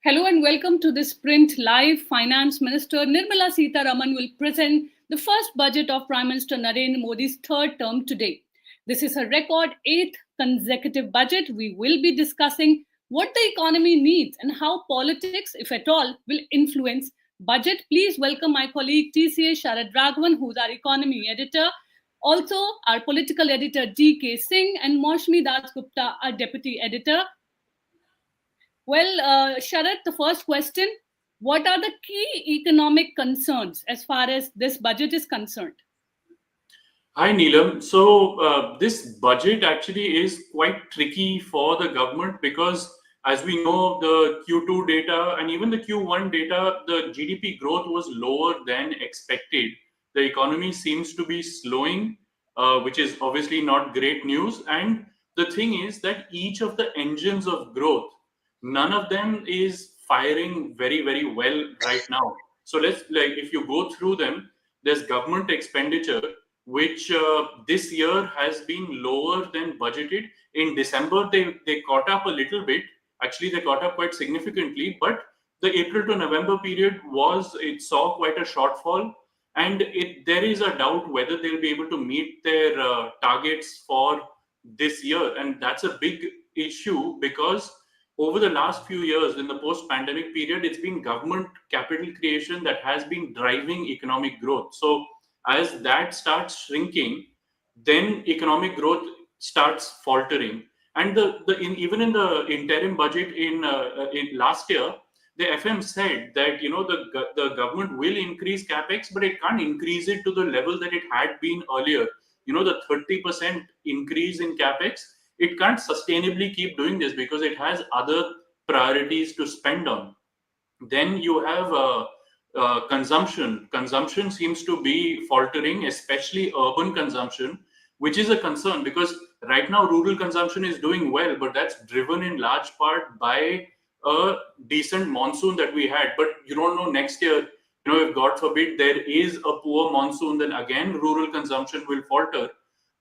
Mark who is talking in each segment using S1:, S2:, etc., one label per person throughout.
S1: Hello and welcome to this Sprint Live. Finance Minister Nirmala Sitharaman will present the first budget of Prime Minister Narendra Modi's third term today. This is her record eighth consecutive budget. We will be discussing what the economy needs and how politics, if at all, will influence budget. Please welcome my colleague TCA Sharad Raghavan, who's our economy editor. Also, our political editor GK Singh and Moshmi Das Gupta, our deputy editor. Well, Sharat, the first question: what are the key economic concerns as far as this budget is concerned?
S2: Hi Neelam. So this budget actually is quite tricky for the government because, as we know, the Q2 data and even the Q1 data, the GDP growth was lower than expected. The economy seems to be slowing, which is obviously not great news. And the thing is that each of the engines of growth, none of them is firing very, very well right now. So if you go through them, there's government expenditure which this year has been lower than budgeted. In December, they caught up a little bit. Actually, they caught up quite significantly, but the April to November period it saw quite a shortfall, and there is a doubt whether they'll be able to meet their targets for this year, and that's a big issue because over the last few years in the post-pandemic period, it's been government capital creation that has been driving economic growth. So as that starts shrinking, then economic growth starts faltering. And even in the interim budget in last year, the FM said that the government will increase capex, but it can't increase it to the level that it had been earlier. The 30% increase in capex, it can't sustainably keep doing this because it has other priorities to spend on. Then you have consumption. Consumption seems to be faltering, especially urban consumption, which is a concern because right now rural consumption is doing well, but that's driven in large part by a decent monsoon that we had. But you don't know next year, if God forbid there is a poor monsoon, then again rural consumption will falter.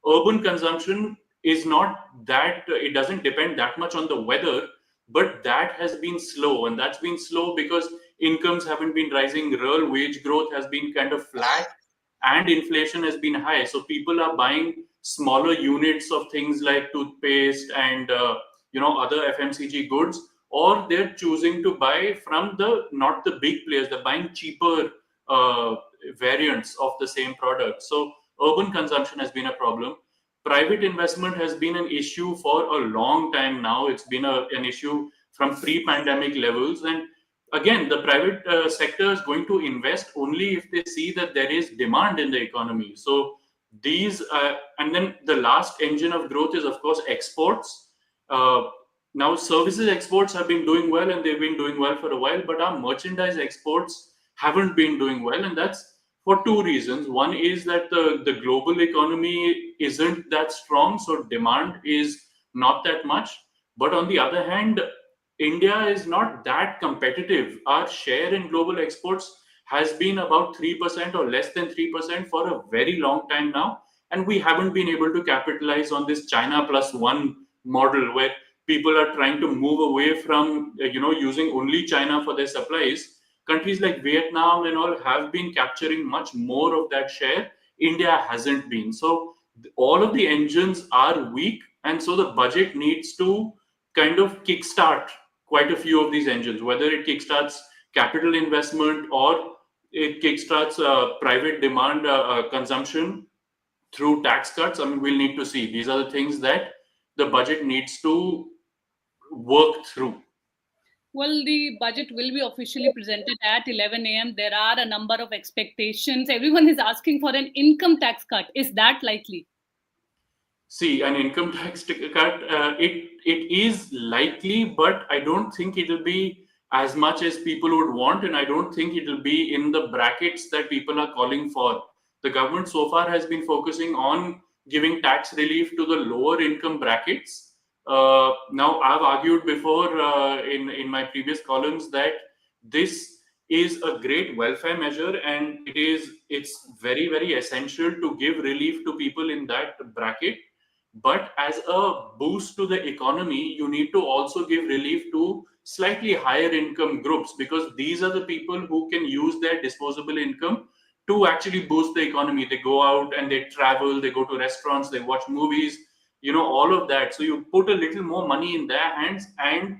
S2: Urban consumption is not that, it doesn't depend that much on the weather, but that has been slow, and that's been slow because incomes haven't been rising, real wage growth has been kind of flat, and inflation has been high. So people are buying smaller units of things like toothpaste and other FMCG goods, or they're choosing to buy from the not the big players. They're buying cheaper uh, variants of the same product. So urban consumption has been a problem. Private investment has been an issue for a long time now. It's been an issue from pre-pandemic levels, and again, the private sector is going to invest only if they see that there is demand in the economy. So and then the last engine of growth is, of course, exports. Uh, Now, services exports have been doing well, and they've been doing well for a while, but our merchandise exports haven't been doing well, and that's for two reasons. One is that the global economy isn't that strong, so demand is not that much. But on the other hand, India is not that competitive. Our share in global exports has been about 3% or less than 3% for a very long time now. And we haven't been able to capitalize on this China plus one model where people are trying to move away from, using only China for their supplies. Countries like Vietnam and all have been capturing much more of that share. India hasn't been. So all of the engines are weak. And so the budget needs to kind of kickstart quite a few of these engines, whether it kickstarts capital investment or it kickstarts private demand consumption through tax cuts. I mean, we'll need to see. These are the things that the budget needs to work through.
S1: Well, the budget will be officially presented at 11 a.m. There are a number of expectations. Everyone is asking for an income tax cut. Is that likely?
S2: See, an income tax cut, it is likely, but I don't think it'll be as much as people would want, and I don't think it'll be in the brackets that people are calling for. The government so far has been focusing on giving tax relief to the lower income brackets. Now, I've argued before in my previous columns that this is a great welfare measure, and it's very, very essential to give relief to people in that bracket. But as a boost to the economy, you need to also give relief to slightly higher income groups, because these are the people who can use their disposable income to actually boost the economy. They go out and they travel, they go to restaurants, they watch movies, all of that. So you put a little more money in their hands and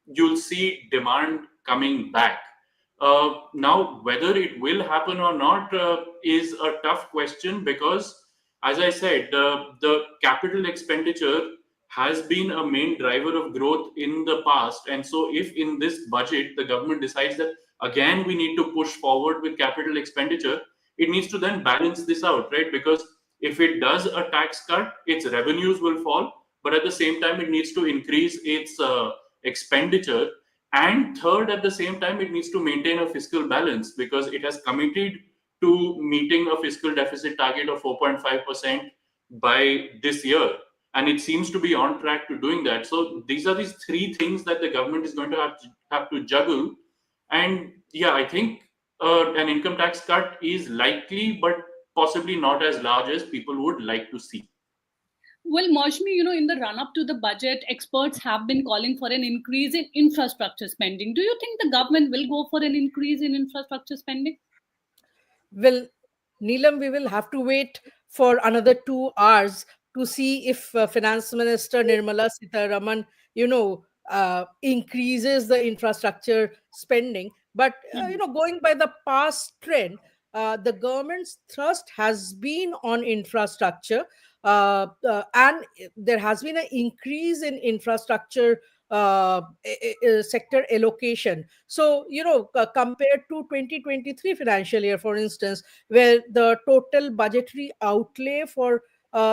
S2: you'll see demand coming back. Now, whether it will happen or not is a tough question, because, as I said, the capital expenditure has been a main driver of growth in the past. And so, if in this budget the government decides that again we need to push forward with capital expenditure, it needs to then balance this out, right? Because if it does a tax cut, its revenues will fall, but at the same time, it needs to increase its expenditure. And third, at the same time, it needs to maintain a fiscal balance, because it has committed to meeting a fiscal deficit target of 4.5% by this year. And it seems to be on track to doing that. So these are these three things that the government is going to have to juggle. And yeah, I think an income tax cut is likely, but possibly not as large as people would like to see.
S1: Well, Maushmi, in the run up to the budget, experts have been calling for an increase in infrastructure spending. Do you think the government will go for an increase in infrastructure spending?
S3: Well, Neelam, we will have to wait for another 2 hours to see if Finance Minister Nirmala Sitharaman, increases the infrastructure spending. But
S1: Mhm.
S3: going by the past trend, the government's thrust has been on infrastructure, and there has been an increase in infrastructure sector allocation. So, compared to 2023 financial year, for instance, where the total budgetary outlay for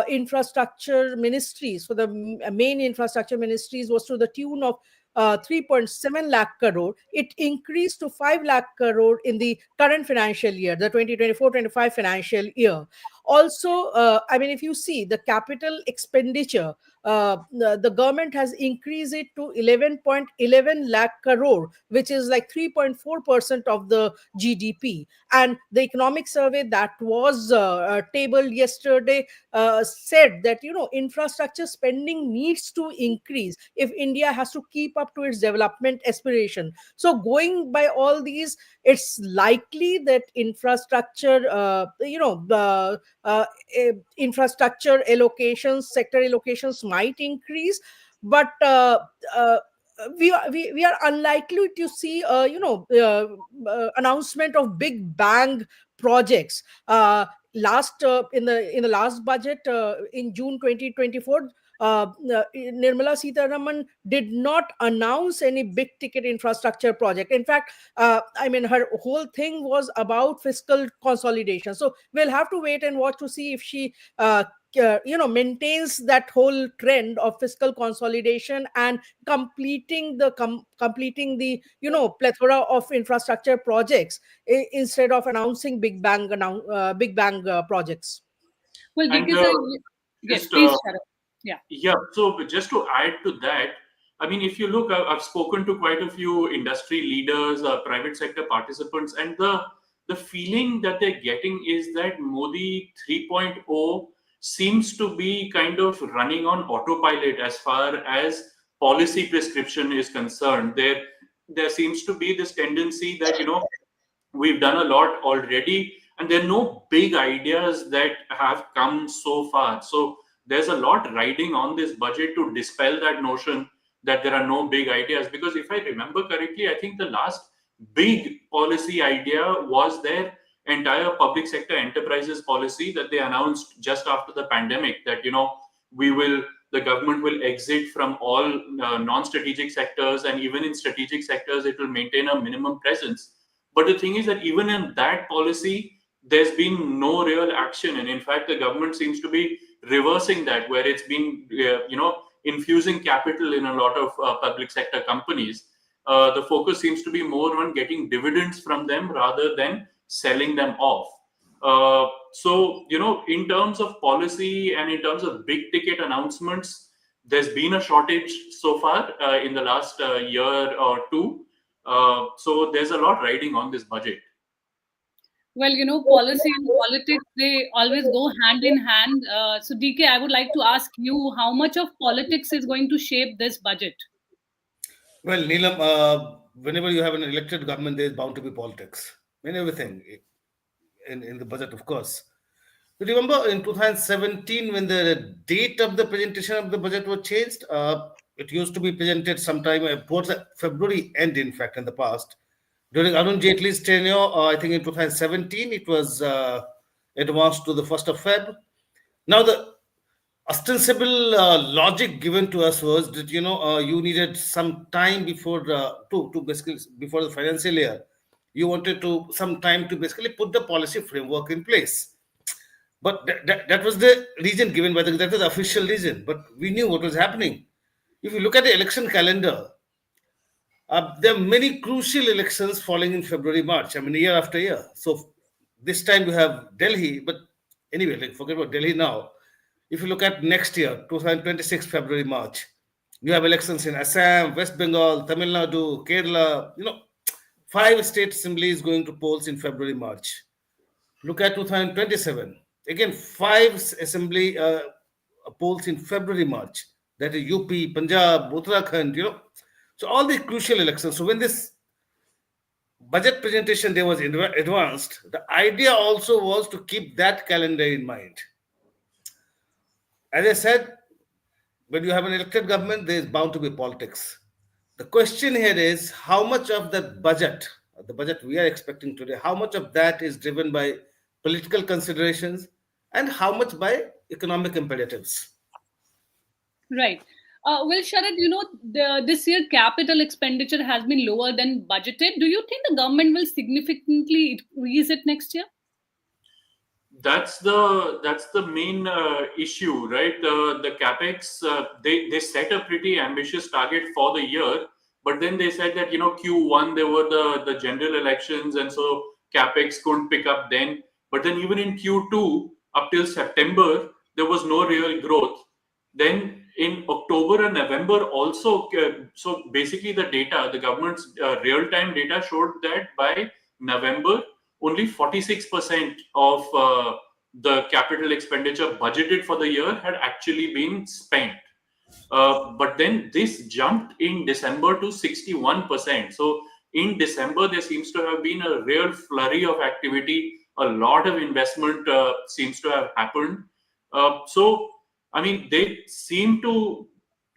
S3: infrastructure ministries, for the main infrastructure ministries, was to the tune of 3.7 lakh crore. It increased to 5 lakh crore in the current financial year, the 2024-25 financial year. Also, I mean, if you see the capital expenditure, the government has increased it to 11.11 lakh crore, which is like 3.4% of the GDP. And the economic survey that was tabled yesterday said that, infrastructure spending needs to increase if India has to keep up to its development aspiration. So, going by all these, it's likely that infrastructure allocations, sector allocations might increase, but uh, we are unlikely to see announcement of big bang projects. Last in the last budget, in June 2024, Nirmala Sitharaman did not announce any big ticket infrastructure project. In fact, I mean, her whole thing was about fiscal consolidation. So we'll have to wait and watch to see if she maintains that whole trend of fiscal consolidation and completing the plethora of infrastructure projects, instead of announcing big bang projects.
S1: Well,
S2: And
S1: because I, yes,
S2: just
S1: please, Sharad. Yeah.
S2: Yeah, so just to add to that, I mean, if you look, I've spoken to quite a few industry leaders, private sector participants, and the feeling that they're getting is that Modi 3.0 seems to be kind of running on autopilot as far as policy prescription is concerned. There seems to be this tendency that we've done a lot already, and there are no big ideas that have come so far. So there's a lot riding on this budget to dispel that notion that there are no big ideas. Because if I remember correctly, I think the last big policy idea was their entire public sector enterprises policy that they announced just after the pandemic, that we will the government will exit from all non-strategic sectors, and even in strategic sectors it will maintain a minimum presence. But the thing is that even in that policy, there's been no real action, and in fact, the government seems to be reversing that, where it's been, infusing capital in a lot of public sector companies. The focus seems to be more on getting dividends from them rather than selling them off. So, in terms of policy and in terms of big ticket announcements, there's been a shortage so far in the last year or two. So there's a lot riding on this budget.
S1: Well, policy and politics, they always go hand in hand. So, DK, I would like to ask you how much of politics is going to shape this budget?
S4: Well, Neelam, whenever you have an elected government, there is bound to be politics in everything, in the budget, of course. You remember in 2017 when the date of the presentation of the budget was changed? It used to be presented sometime towards the February end, in fact, in the past. During Arun Jaitley's tenure, I think in 2017, it was advanced to the 1st of Feb. Now, the ostensible logic given to us was that you needed some time before to basically before the financial year. You wanted to some time to basically put the policy framework in place, but that was the reason given by that was the official reason. But we knew what was happening. If you look at the election calendar, there are many crucial elections falling in February, March. I mean, year after year. So this time we have Delhi, but anyway, like forget about Delhi now. If you look at next year, 2026, February, March, you have elections in Assam, West Bengal, Tamil Nadu, Kerala. Five state assemblies going to polls in February, March. Look at 2027. Again, five assembly polls in February, March. That is UP, Punjab, Uttarakhand. So all the crucial elections. So when this budget presentation day was advanced, the idea also was to keep that calendar in mind. As I said, when you have an elected government, there is bound to be politics. The question here is how much of the budget we are expecting today, how much of that is driven by political considerations and how much by economic imperatives?
S1: Right. Well, Sharad, this year capital expenditure has been lower than budgeted. Do you think the government will significantly increase it next year?
S2: That's the main issue, right? The capex, they set a pretty ambitious target for the year, but then they said that Q1 there were the general elections, and so capex couldn't pick up then. But then even in Q2 up till September there was no real growth. Then in October and November also, so basically the government's real-time data showed that by November only 46% of the capital expenditure budgeted for the year had actually been spent. But then this jumped in December to 61%. So in December, there seems to have been a real flurry of activity. A lot of investment seems to have happened. So, I mean, they seem to,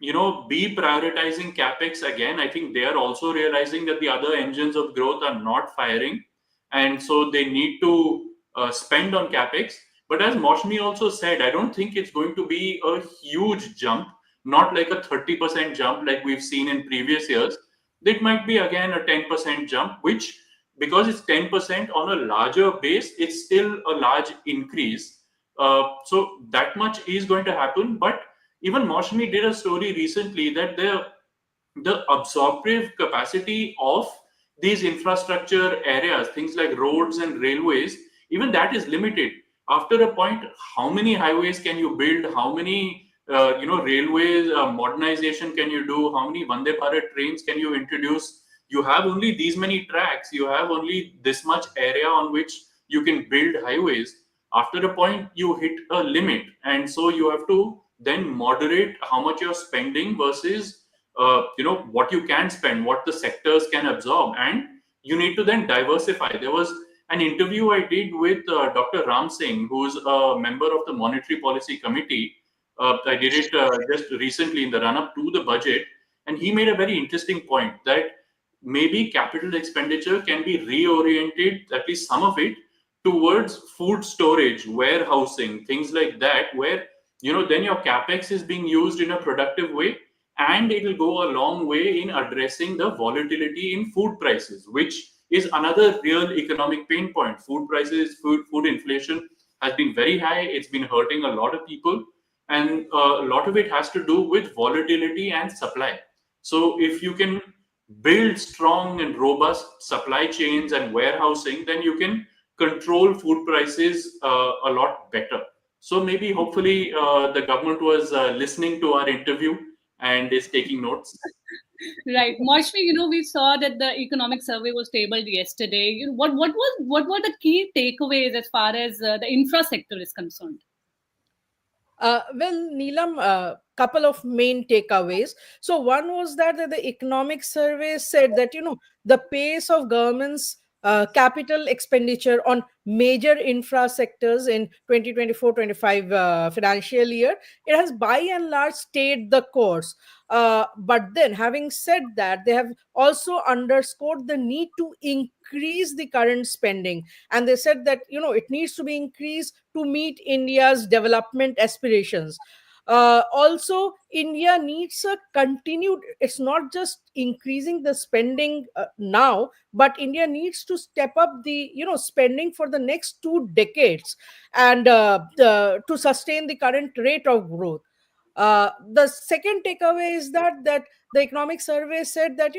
S2: be prioritizing capex again. I think they are also realizing that the other engines of growth are not firing, and so they need to spend on capex. But as Moshmi also said, I don't think it's going to be a huge jump, not like a 30% jump like we've seen in previous years. It might be again a 10% jump, which, because it's 10% on a larger base, it's still a large increase. So that much is going to happen. But even Moshmi did a story recently that the absorptive capacity of these infrastructure areas, things like roads and railways, even that is limited. After a point, how many highways can you build? How many railways modernization can you do? How many Vande Bharat trains can you introduce? You have only these many tracks. You have only this much area on which you can build highways. After a point, you hit a limit, and so you have to then moderate how much you're spending versus what you can spend, what the sectors can absorb, and you need to then diversify. There was an interview I did with Dr. Ram Singh, who's a member of the Monetary Policy Committee. I did it just recently in the run-up to the budget, and he made a very interesting point that maybe capital expenditure can be reoriented, at least some of it, towards food storage, warehousing, things like that, where then your capex is being used in a productive way, and it will go a long way in addressing the volatility in food prices, which is another real economic pain point. Food prices, food inflation has been very high. It's been hurting a lot of people, and a lot of it has to do with volatility and supply. So if you can build strong and robust supply chains and warehousing, then you can control food prices a lot better. So maybe, hopefully, the government was listening to our interview and is taking notes.
S1: Right, Marshmi. We saw that the economic survey was tabled yesterday. What were the key takeaways as far as the infra sector is concerned?
S3: Well, Neelam, couple of main takeaways. So one was that the economic survey said that the pace of government's capital expenditure on major infra sectors in 2024-25 financial year, it has by and large stayed the course. But then, having said that, they have also underscored the need to increase the current spending, and they said that it needs to be increased to meet India's development aspirations. Also, India needs a continued, it's not just increasing the spending now, but India needs to step up the spending for the next 2 decades, and to sustain the current rate of growth. The second takeaway is that the economic survey said that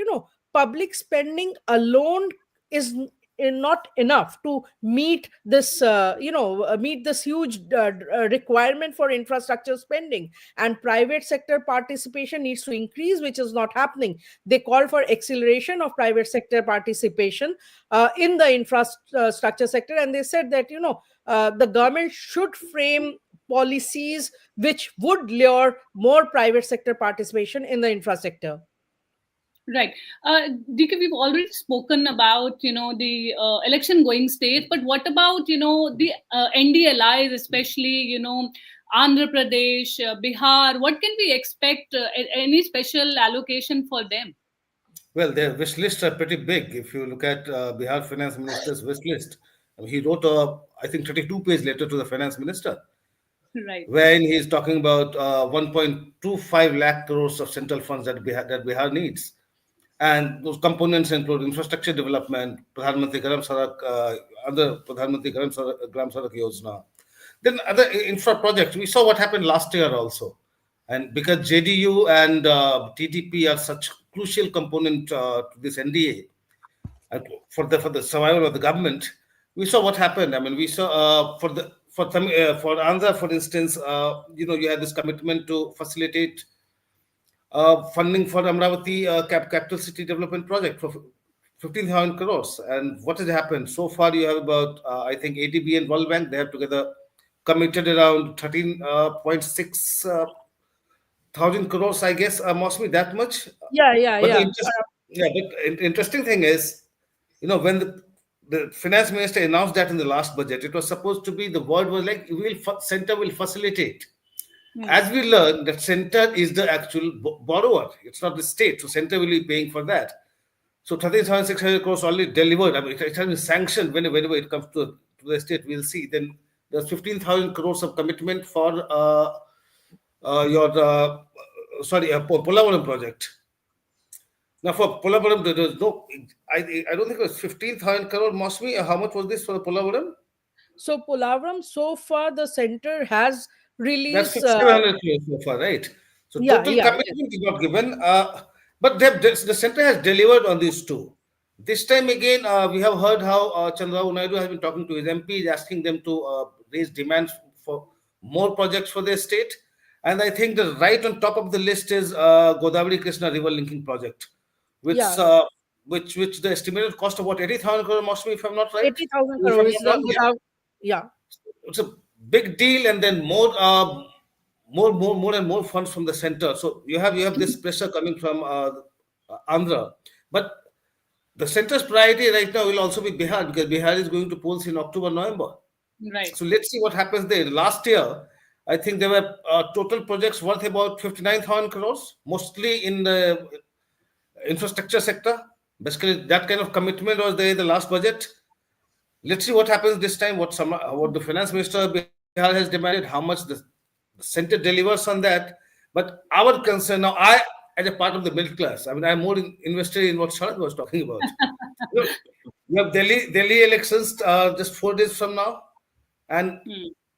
S3: public spending alone is not enough to meet this meet this huge requirement for infrastructure spending, and private sector participation needs to increase, which is not happening. They call for acceleration of private sector participation in the infrastructure sector, and they said that the government should frame policies which would lure more private sector participation in the infrastructure.
S1: Right. DK, we've already spoken about, the election going states, but what about, the ND allies, especially, Andhra Pradesh, Bihar? What can we expect? Any special allocation for them?
S4: Well, their wish lists are pretty big. If you look at Bihar Finance Minister's wish list, I mean, he wrote a, I think, 32-page letter to the Finance Minister,
S1: Right.
S4: wherein he's talking about 1.25 lakh crores of central funds that Bihar needs. And those components include infrastructure development, Pradhan Mantri Garam Sadak, other Pradhan Mantri Gram Sadak Yojana. Then other infra projects. We saw what happened last year also. And because JDU and TDP are such crucial component to this NDA, for the survival of the government, we saw what happened. I mean, we saw for Andhra, for instance, you had this commitment to facilitate funding for Amravati Capital City Development Project for 15,000 crores. And what has happened? So far, you have about, I think, ADB and World Bank, they have together committed around 13.6 thousand crores, I guess, must be that much.
S3: Yeah, yeah,
S4: But the
S3: yeah.
S4: interesting thing is, when the finance minister announced that in the last budget, it was supposed to be, the word was like, center will facilitate. As we learned, that center is the actual borrower. It's not the state. So center will be paying for that. So 13,600 crores already delivered. I mean, it has been sanctioned whenever it comes to the state. We'll see. Then there's 15,000 crores of commitment for your Polavaram project. Now for Polavaram, there was no. I don't think it was 15,000 crore. Must be how much was this for the Polavaram?
S3: So Polavaram, so far the center has
S4: That's
S3: released.
S4: 700 crores so far, right? So
S3: Yeah,
S4: total
S3: yeah,
S4: commitment is not given, but the center has delivered on these two. This time again, we have heard how Chandrababu Naidu has been talking to his MPs, asking them to raise demands for more projects for their state. And I think the right on top of the list is Godavari Krishna River Linking Project, which
S3: yeah.
S4: which the estimated cost of what 80,000 crore must be, if I'm not right.
S3: 80,000
S4: If I'm
S3: crores.
S4: not wrong, yeah.
S3: Yeah.
S4: It's a big deal, and then more and more funds from the center. So you have this pressure coming from Andhra, but the center's priority right now will also be Bihar, because Bihar is going to polls in October, November.
S1: Right.
S4: So let's see what happens there. Last year, I think there were total projects worth about 59,000 crores, mostly in the infrastructure sector. Basically, that kind of commitment was there in the last budget. Let's see what happens this time. What the finance minister of Bihar has demanded, how much the center delivers on that. But our concern now, as a part of the middle class, I mean, I'm more invested in what Sharad was talking about. You have Delhi elections just 4 days from now, and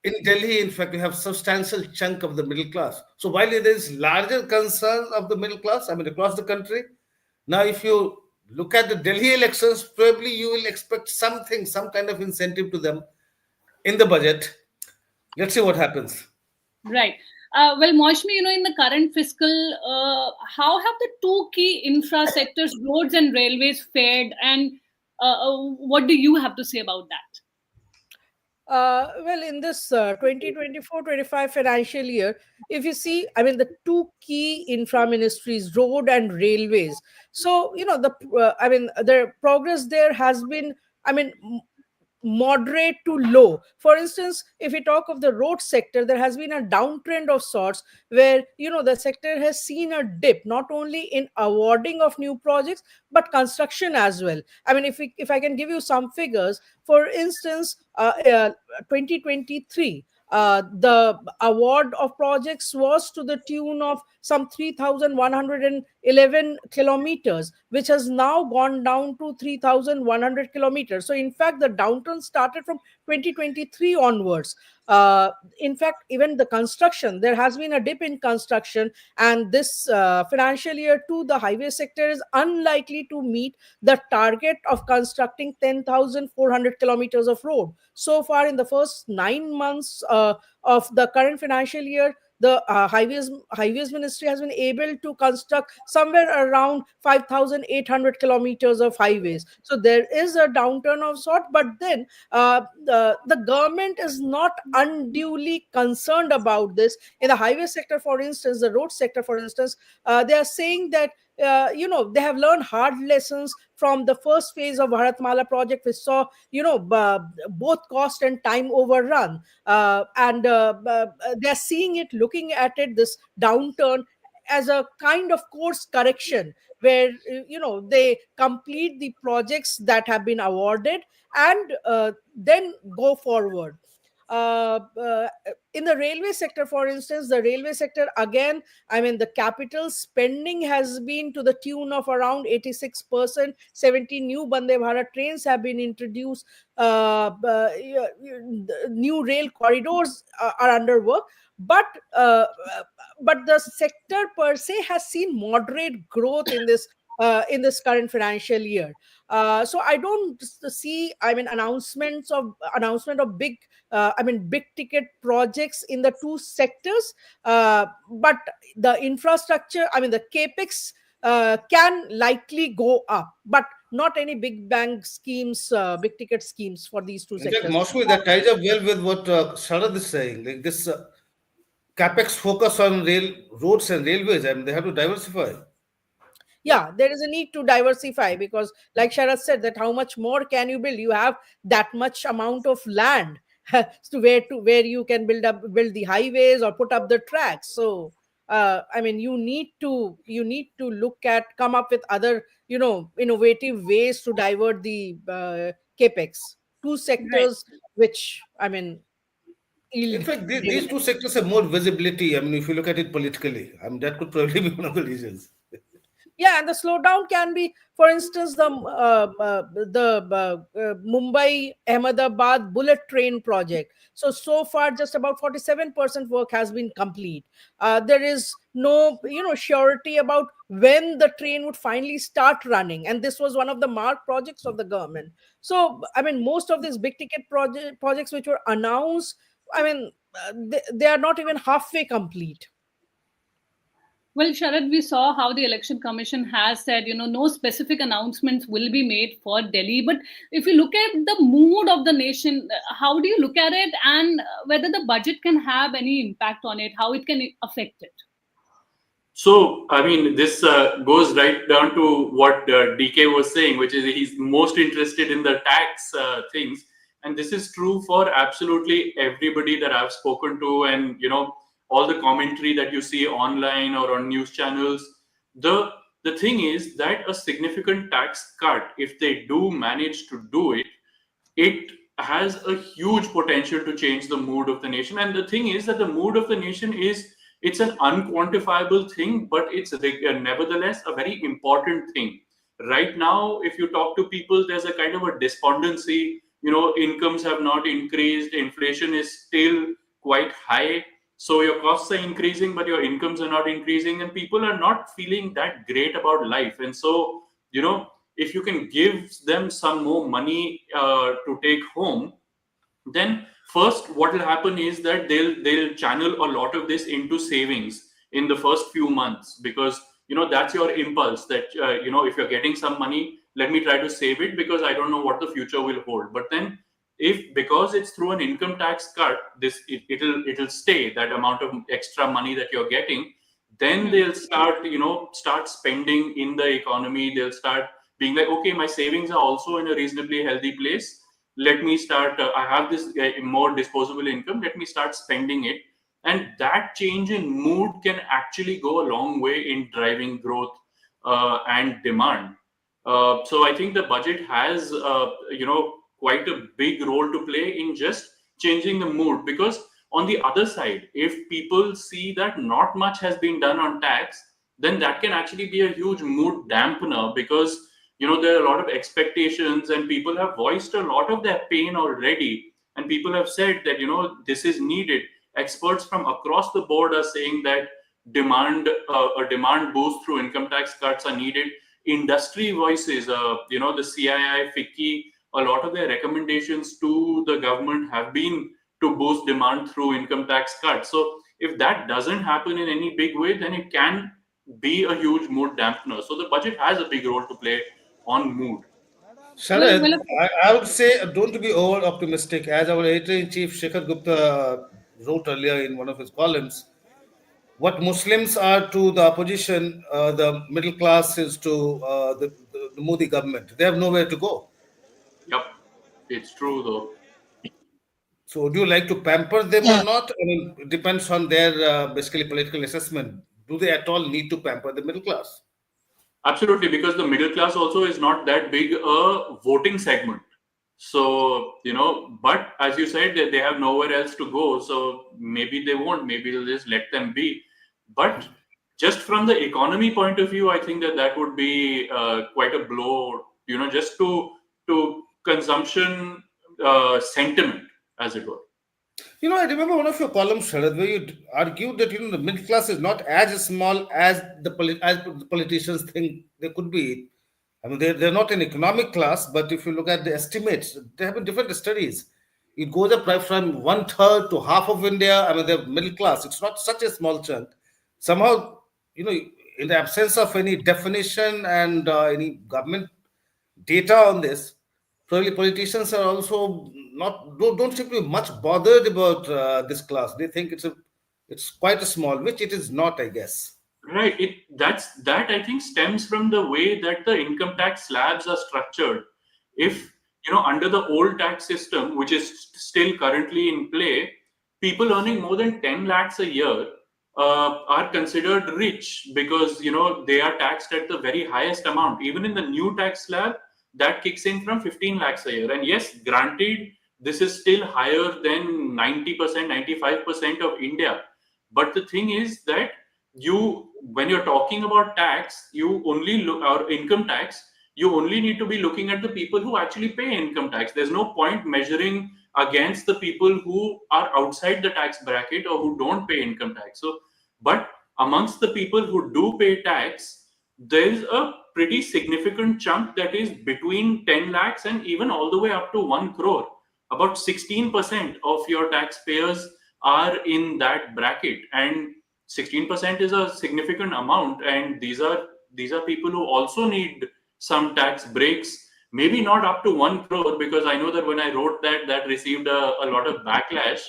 S4: in Delhi, in fact, we have substantial chunk of the middle class. So while there is larger concern of the middle class, I mean, across the country, now if you look at the Delhi elections, probably you will expect something, some kind of incentive to them in the budget. Let's see what happens.
S1: Right. Well, Moshmi, in the current fiscal, how have the two key infra sectors, roads and railways, fared, and what do you have to say about that?
S3: Well, in this 2024-25 financial year, if you see, I mean, the two key infra ministries, road and railways. So, I mean, the progress there has been, I mean, moderate to low. For instance, if we talk of the road sector, there has been a downtrend of sorts where, the sector has seen a dip, not only in awarding of new projects, but construction as well. I mean, if I can give you some figures, for instance, 2023, the award of projects was to the tune of some 3,111 kilometers, which has now gone down to 3,100 kilometers. So, in fact, the downturn started from 2023 onwards. Uh, in fact, even the construction, there has been a dip in construction, and this financial year too, the highway sector is unlikely to meet the target of constructing 10,400 kilometers of road. So far, in the first 9 months of the current financial year, the highways ministry has been able to construct somewhere around 5,800 kilometers of highways. So there is a downturn of sort, but then the government is not unduly concerned about this. In the highway sector, for instance, the road sector, for instance, they are saying that they have learned hard lessons from the first phase of Bharatmala project, which saw both cost and time overrun, and they're seeing it, looking at it, this downturn, as a kind of course correction, where they complete the projects that have been awarded, and then go forward. In the railway sector, for instance, the railway sector, again, I mean, the capital spending has been to the tune of around 86%. 70 new Vande Bharat trains have been introduced. New rail corridors are under work, but uh, but the sector per se has seen moderate growth in this current financial year. So I don't see, I mean, announcement of big ticket projects in the two sectors. But the infrastructure, I mean, the capex can likely go up, but not any big bang schemes, big ticket schemes for these two
S4: In fact,
S3: sectors.
S4: Moscow, that ties up well with what Sharad is saying. Like this capex focus on roads and railways, I mean, they have to diversify.
S3: Yeah, there is a need to diversify, because like Sharad said, that how much more can you build? You have that much amount of land to where you can build the highways or put up the tracks. So I mean, you need to look at, come up with other innovative ways to divert the capex. Two
S1: Right.
S3: sectors which, I mean,
S4: In
S3: yield
S4: fact, these two
S3: dividends.
S4: sectors have more visibility. I mean, if you look at it politically, I mean, that could probably be one of the reasons.
S3: Yeah, and the slowdown can be, for instance, the Mumbai Ahmedabad bullet train project. So far, just about 47% work has been complete. There is no surety about when the train would finally start running, and this was one of the marked projects of the government. So I mean, most of these big ticket projects which were announced, I mean, they are not even halfway complete.
S1: Well, Sharad, we saw how the Election Commission has said, no specific announcements will be made for Delhi. But if you look at the mood of the nation, how do you look at it, and whether the budget can have any impact on it, how it can affect it?
S2: So, I mean, this goes right down to what DK was saying, which is he's most interested in the tax things. And this is true for absolutely everybody that I've spoken to, and, all the commentary that you see online or on news channels. The thing is that a significant tax cut, if they do manage to do it, it has a huge potential to change the mood of the nation. And the thing is that the mood of the nation is, it's an unquantifiable thing, but it's nevertheless a very important thing. Right now, if you talk to people, there's a kind of a despondency. Incomes have not increased, inflation is still quite high. So your costs are increasing, but your incomes are not increasing, and people are not feeling that great about life. And so, if you can give them some more money to take home, then first what will happen is that they'll channel a lot of this into savings in the first few months, because that's your impulse, that if you're getting some money, let me try to save it because I don't know what the future will hold. But then, if because it's through an income tax cut, it'll stay, that amount of extra money that you're getting, then they'll start spending in the economy. They'll start being like, okay, my savings are also in a reasonably healthy place, let me start, I have this more disposable income, let me start spending it. And that change in mood can actually go a long way in driving growth and demand. So I think the budget has quite a big role to play in just changing the mood, because on the other side, if people see that not much has been done on tax, then that can actually be a huge mood dampener, because there are a lot of expectations and people have voiced a lot of their pain already, and people have said that this is needed. Experts from across the board are saying that a demand boost through income tax cuts are needed. Industry voices, the CII, FICCI, a lot of their recommendations to the government have been to boost demand through income tax cuts. So if that doesn't happen in any big way, then it can be a huge mood dampener. So the budget has a big role to play on mood.
S3: Well,
S4: Sharad, I would say don't be over optimistic. As our editor in chief Shekhar Gupta wrote earlier in one of his columns, what Muslims are to the opposition, the middle class is to the Modi government. They have nowhere to go.
S2: Yep, it's true though.
S4: So, would you like to pamper them or not? I mean, it depends on their basically political assessment. Do they at all need to pamper the middle class?
S2: Absolutely, because the middle class also is not that big a voting segment. So, but as you said, they have nowhere else to go. So maybe they won't, maybe they'll just let them be. But just from the economy point of view, I think that would be quite a blow, just to consumption sentiment, as it were.
S4: I remember one of your columns, Sharad, where you argued that the middle class is not as small as as the politicians think they could be. I mean, they're not an economic class, but if you look at the estimates, they have been different studies. It goes up right from one third to half of India. I mean, they're middle class. It's not such a small chunk. Somehow, in the absence of any definition and any government data on this, probably politicians are also don't seem to be much bothered about this class. They think it's quite a small, which it is not, I guess.
S2: Right. That I think stems from the way that the income tax slabs are structured. If under the old tax system, which is still currently in play, people earning more than 10 lakhs a year are considered rich, because they are taxed at the very highest amount. Even in the new tax slab, that kicks in from 15 lakhs a year. And yes, granted, this is still higher than 90%, 95% of India. But the thing is that when you're talking about tax, you only look, or income tax, you only need to be looking at the people who actually pay income tax. There's no point measuring against the people who are outside the tax bracket or who don't pay income tax. So, but amongst the people who do pay tax, there's a pretty significant chunk that is between 10 lakhs and even all the way up to 1 crore. About 16% of your taxpayers are in that bracket, and 16% is a significant amount. And these are people who also need some tax breaks. Maybe not up to 1 crore, because I know that when I wrote that received a lot of backlash.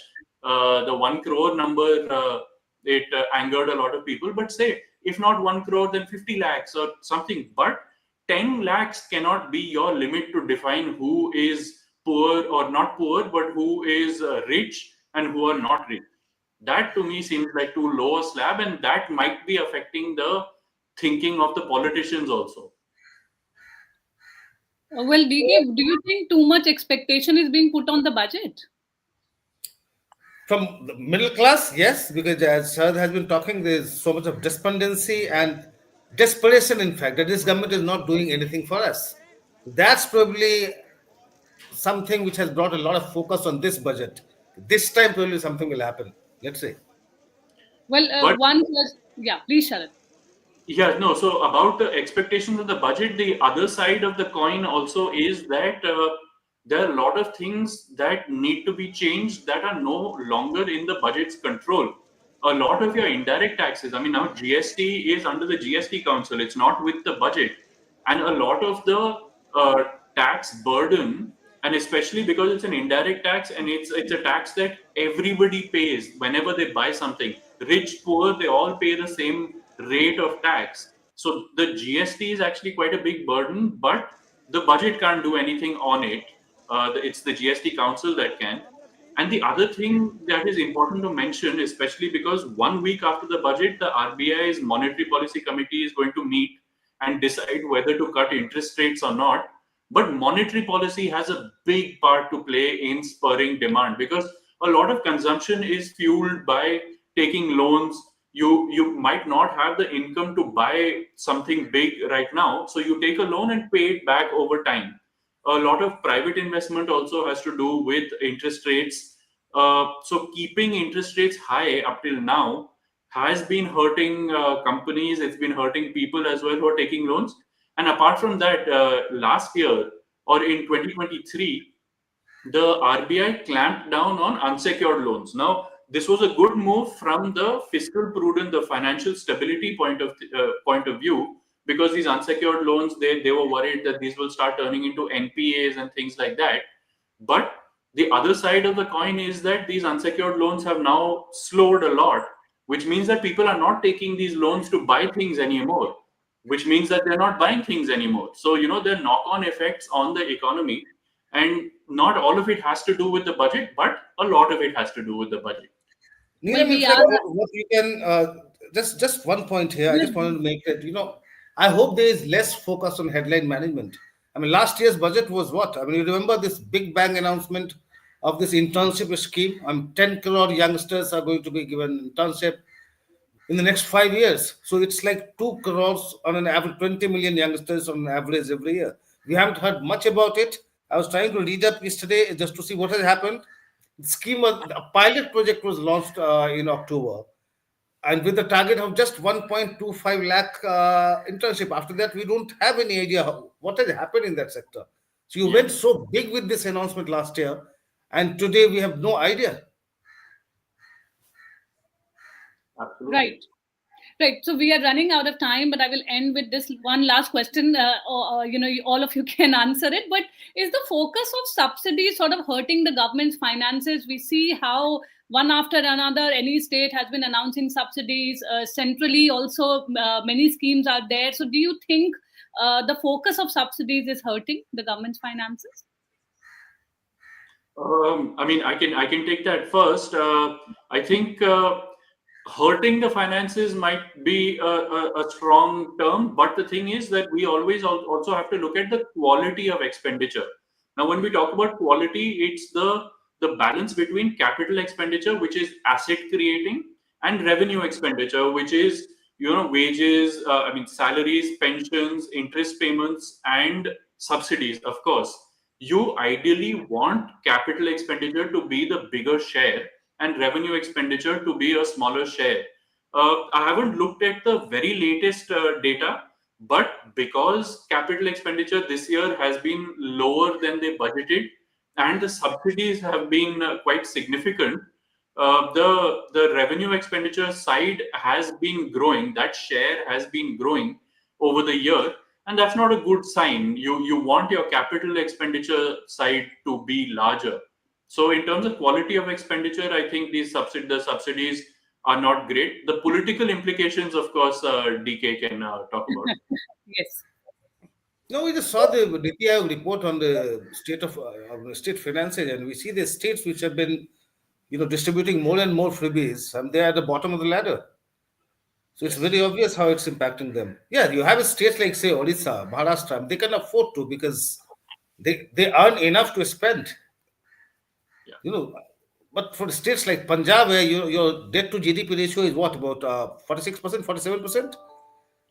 S2: The 1 crore number, it angered a lot of people. But say, if not 1 crore, then 50 lakhs or something. But 10 lakhs cannot be your limit to define who is poor or not poor, but who is rich and who are not rich. That to me seems like too low a slab, and that might be affecting the thinking of the politicians also.
S1: Well, DK, do you think too much expectation is being put on the budget?
S4: From the middle class, yes, because as Sharad has been talking, there's so much of despondency and desperation, in fact, that this government is not doing anything for us. That's probably something which has brought a lot of focus on this budget. This time, probably something will happen. Let's say.
S1: Well,
S2: But
S1: yeah, please, Sharad.
S2: yeah, no. So about the expectations of the budget, the other side of the coin also is that there are a lot of things that need to be changed that are no longer in the budget's control. A lot of your indirect taxes, I mean, now GST is under the GST Council, it's not with the budget. And a lot of the tax burden, and especially because it's an indirect tax and it's a tax that everybody pays whenever they buy something, rich, poor, they all pay the same rate of tax. So the GST is actually quite a big burden, but the budget can't do anything on it. It's the GST Council that can. And the other thing that is important to mention, especially because 1 week after the budget, the RBI's Monetary Policy Committee is going to meet and decide whether to cut interest rates or not. But monetary policy has a big part to play in spurring demand, because a lot of consumption is fueled by taking loans. You might not have the income to buy something big right now, so you take a loan and pay it back over time. A lot of private investment also has to do with interest rates. So keeping interest rates high up till now has been hurting companies. It's been hurting people as well who are taking loans. And apart from that, last year or in 2023, the RBI clamped down on unsecured loans. Now, this was a good move from the fiscal prudence, the financial stability point of view, because these unsecured loans, they were worried that these will start turning into NPAs and things like that. But the other side of the coin is that these unsecured loans have now slowed a lot, which means that people are not taking these loans to buy things anymore, which means that they're not buying things anymore. So, there are knock on effects on the economy, and not all of it has to do with the budget, but a lot of it has to do with the budget.
S1: Well,
S4: Neelam, in
S1: we
S4: fact,
S1: are.
S4: what you can just one point here. I
S1: Yes.
S4: just wanted to make it. I hope there is less focus on headline management. I mean, last year's budget was what? I mean, you remember this big bang announcement of this internship scheme. 10 crore youngsters are going to be given internship in the next 5 years. So it's like 2 crores on an average, 20 million youngsters on average every year. We haven't heard much about it. I was trying to read up yesterday just to see what has happened. A pilot project was launched in October, and with the target of just 1.25 lakh internship. After that, we don't have any idea what has happened in that sector. So you
S2: Yeah,
S4: went so big with this announcement last year, and today we have no idea.
S2: absolutely.
S1: Right. Right. So we are running out of time, but I will end with this one last question. All of you can answer it. But is the focus of subsidies sort of hurting the government's finances? We see how one after another, any state has been announcing subsidies. Centrally, also many schemes are there. So do you think the focus of subsidies is hurting the government's finances?
S2: I mean, I can take that first. I think hurting the finances might be a strong term, but the thing is that we always also have to look at the quality of expenditure. Now, when we talk about quality, it's the balance between capital expenditure, which is asset creating, and revenue expenditure, which is wages, I mean salaries, pensions, interest payments, and subsidies. Of course, you ideally want capital expenditure to be the bigger share and revenue expenditure to be a smaller share. I haven't looked at the very latest data, but because capital expenditure this year has been lower than they budgeted, and the subsidies have been quite significant, the revenue expenditure side has been growing. That share has been growing over the year, and that's not a good sign. You want your capital expenditure side to be larger. So in terms of quality of expenditure, I think the subsidies are not great. The political implications, of course, DK can talk about.
S1: Yes.
S4: No, we just saw the NITI Aayog report on the state finances, and we see the states which have been, distributing more and more freebies, and they are at the bottom of the ladder. So it's
S2: Yes.
S4: very obvious how it's impacting them. Yeah, you have a states like say Odisha, Maharashtra, they can afford to because they earn enough to spend.
S2: Yeah.
S4: You know, but for states like Punjab, where your debt to GDP ratio is what about 46%, 47%,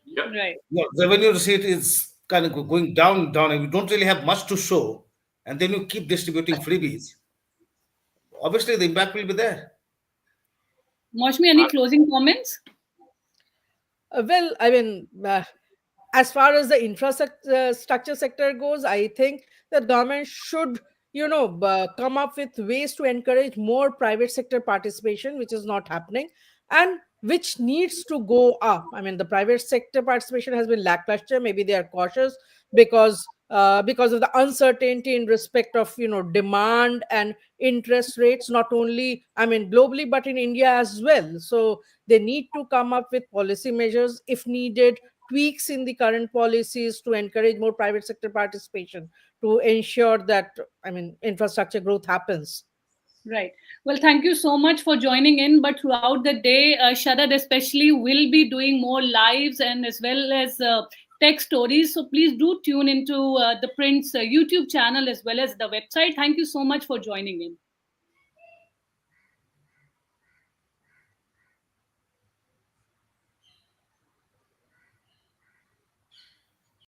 S2: Yeah.
S1: Right.
S4: your revenue receipt is kind of going down, and you don't really have much to show, and then you keep distributing freebies. Obviously, the impact will be there.
S1: Moshmi, any closing comments?
S3: Well, I mean, as far as the infrastructure sector goes, I think that government should come up with ways to encourage more private sector participation, which is not happening, and which needs to go up. I mean, the private sector participation has been lackluster. Maybe they are cautious because of the uncertainty in respect of demand and interest rates, not only, I mean, globally, but in India as well. So they need to come up with policy measures if needed, tweaks in the current policies to encourage more private sector participation, to ensure that, I mean, infrastructure growth happens.
S1: Right. Well, thank you so much for joining in. But throughout the day, Sharad especially will be doing more lives and as well as tech stories. So please do tune into the Print's YouTube channel as well as the website. Thank you so much for joining in.